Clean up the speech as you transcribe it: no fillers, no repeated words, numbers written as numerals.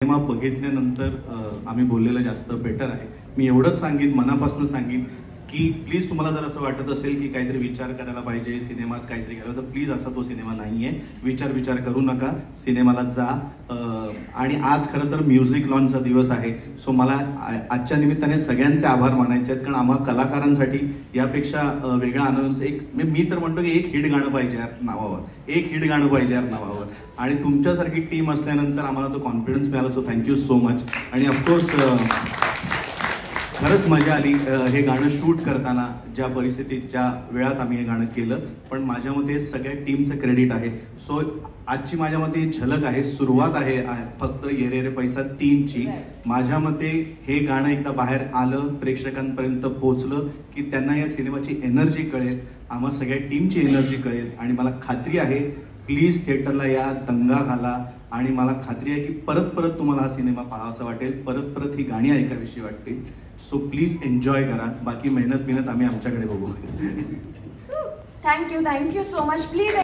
Cinema बघितल्यानंतर आम्ही बोललेलं जास्त बेटर आहे. मी एवढंच सांगेन, मनापासून सांगेन की प्लीज तुम्हाला जर असं वाटत असेल की काहीतरी विचार करायला पाहिजे, सिनेमात काहीतरी करायला, तर प्लीज असा तो सिनेमा नाहीये. विचार करू नका, सिनेमाला जा. आणि आज खरं तर म्युझिक लॉन्चचा दिवस आहे. सो मला आजच्या निमित्ताने सगळ्यांचे आभार मानायचे आहेत, कारण आम्हा कलाकारांसाठी यापेक्षा वेगळा आनंद मी तर म्हणतो की एक हिट गाणं पाहिजे यार नावावर, एक हिट गाणं पाहिजे यार नावावर. आणि तुमच्यासारखी टीम असल्यानंतर आम्हाला तो कॉन्फिडन्स मिळाला. So thank you so much. आणि ऑफकोर्स खरंच मजा आली हे गाणं शूट करताना, ज्या परिस्थितीत ज्या वेळात आम्ही हे गाणं केलं. पण माझ्या मते सगळ्या टीमचं क्रेडिट आहे. सो आजची माझ्या मते झलक आहे, सुरुवात आहे फक्त ये रे रे पैसा 3ची. माझ्या मते हे गाणं एकदा बाहेर आलं, प्रेक्षकांपर्यंत पोहोचलं की त्यांना या सिनेमाची एनर्जी कळेल, आम्हा सगळ्या टीमची एनर्जी कळेल. आणि मला खात्री आहे प्लीज थिएटरला या, दंगा घाला. आणि मला खात्री आहे की परत परत तुम्हाला हा सिनेमा पाहावासा वाटेल, परत परत ही गाणी ऐकावीशी वाटतील. सो प्लीज एन्जॉय करा. बाकी मेहनत आम्ही आमच्याकडे बघू. Thank you so much. प्लीज